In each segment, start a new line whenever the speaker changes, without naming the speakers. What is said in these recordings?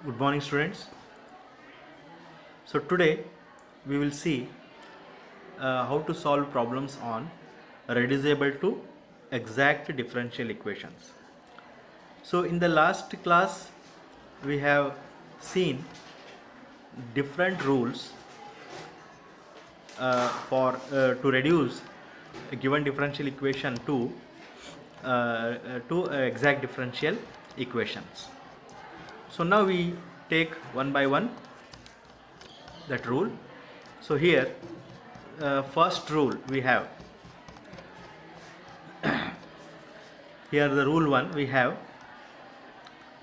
Good morning, students. So today we will see how to solve problems on reducible to exact differential equations. So in the last class we have seen different rules for to reduce a given differential equation to exact differential equations. So now we take one by one that rule. So here first rule we have, here the rule 1 we have,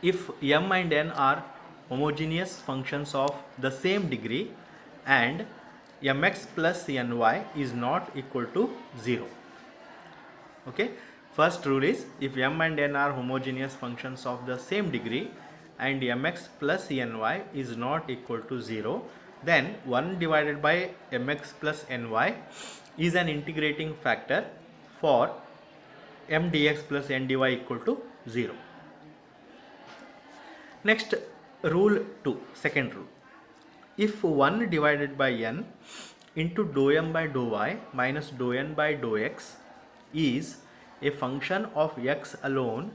if m and n are homogeneous functions of the same degree and mx plus ny is not equal to 0. Okay, first rule is if m and n are homogeneous functions of the same degree and mx plus ny is not equal to 0, then 1 divided by mx plus ny is an integrating factor for m dx plus n dy equal to 0. Next, rule 2, second rule. If 1 divided by n into dou m by dou y minus dou n by dou x is a function of x alone,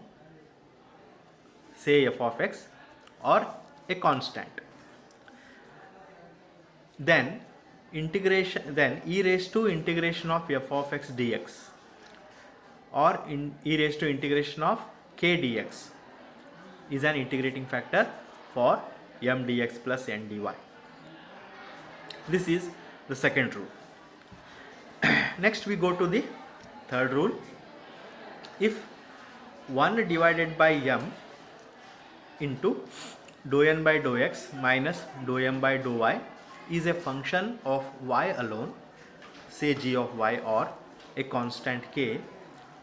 say f of x, or a constant, then e raised to integration of f of x dx or e raised to integration of k dx is an integrating factor for m dx plus n dy. This is the second rule. Next we go to the third rule. If 1 divided by m into dou n by dou x minus dou m by dou y is a function of y alone, say g of y or a constant k,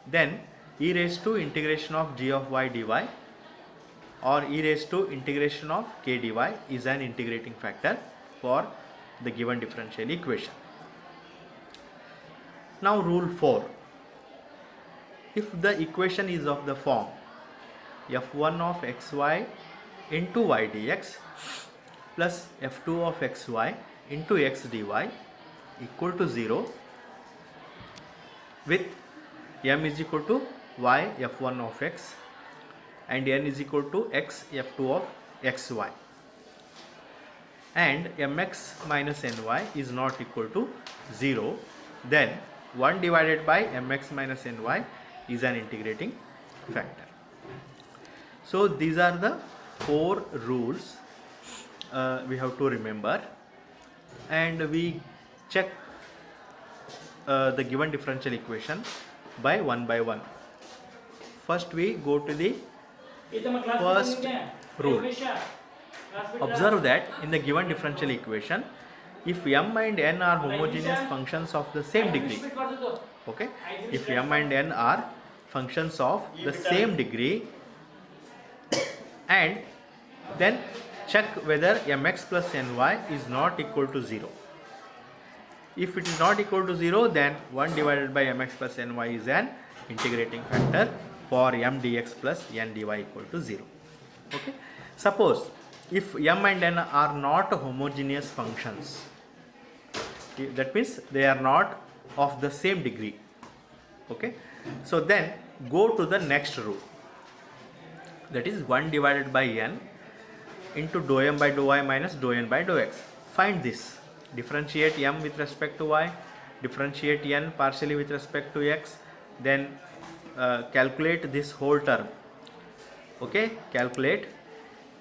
then e raised to integration of g of y dy or e raised to integration of k dy is an integrating factor for the given differential equation. Now rule 4. If the equation is of the form f1 of xy into y dx plus f2 of xy into x dy equal to 0, with m is equal to y f1 of x and n is equal to x f2 of xy, and mx minus ny is not equal to 0, then 1 divided by mx minus ny is an integrating factor. So these are the 4 rules we have to remember, and we check the given differential equation by one. First we go to the first rule. Observe that in the given differential equation, if m and n are homogeneous functions of the same degree, okay, if m and n are functions of the same degree, and then check whether mx plus ny is not equal to 0. If it is not equal to 0, then 1 divided by mx plus ny is an integrating factor for m dx plus n dy equal to 0. Okay. Suppose if m and n are not homogeneous functions, that means they are not of the same degree. Okay. So then go to the next rule, that is 1 divided by n into dou m by dou y minus dou n by dou x. Find this. Differentiate m with respect to y, differentiate n partially with respect to x, then calculate this whole term. Okay, calculate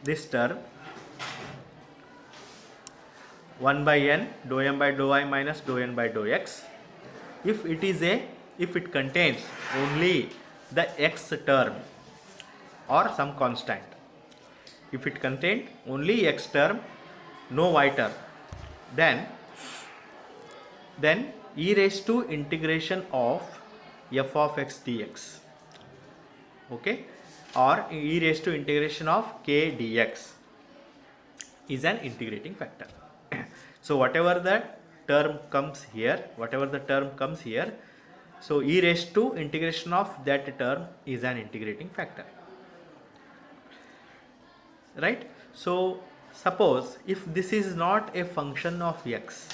this term 1 by n dou m by dou y minus dou n by dou x. If it contains only the x term or some constant, if it contained only x term, no y term, then e raised to integration of f of x dx, okay, or e raised to integration of k dx is an integrating factor. So whatever the term comes here, so e raised to integration of that term is an integrating factor. right? So suppose if this is not a function of x,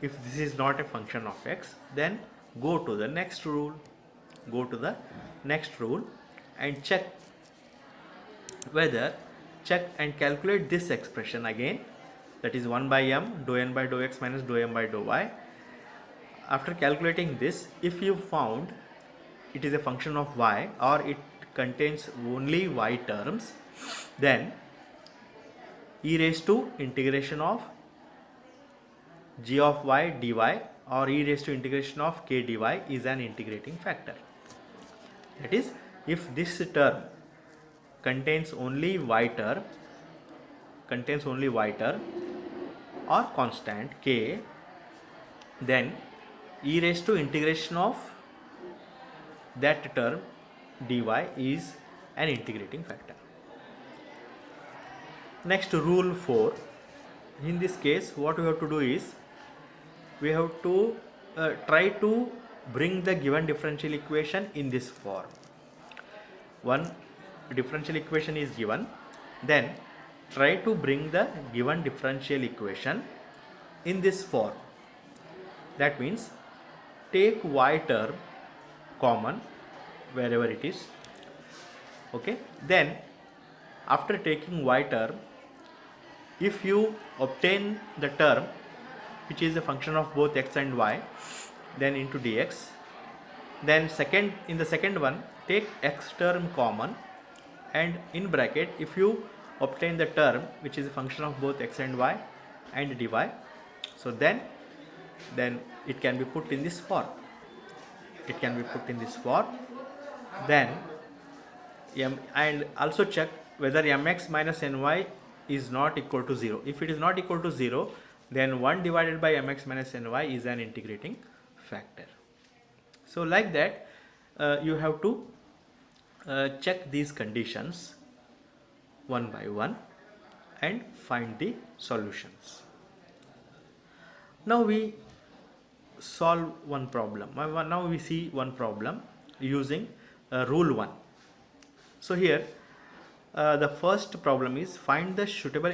if this is not a function of x, then go to the next rule, go to the next rule and check whether, check and calculate this expression again, that is 1 by m dou n by dou x minus dou m by dou y. After calculating this, if you found it is a function of y or it contains only y terms, then e raised to integration of g of y dy or e raised to integration of k dy is an integrating factor. That is, if this term contains only y term, or constant k, then e raised to integration of that term dy is an integrating factor. Next, rule 4. In this case, what we have to do is we have to try to bring the given differential equation in this form. One differential equation is given, then try to bring the given differential equation in this form. That means take y term common wherever it is, okay. Then after taking y term, if you obtain the term which is a function of both x and y, then into dx, then in the second one take x term common, and in bracket if you obtain the term which is a function of both x and y and dy, so then it can be put in this form. Then and also check whether mx minus ny is not equal to 0. If it is not equal to 0, then 1 divided by mx minus ny is an integrating factor. So like that, you have to check these conditions one by one and find the solutions. Now we solve one problem. Now we see one problem using rule 1. So here the first problem is find the suitable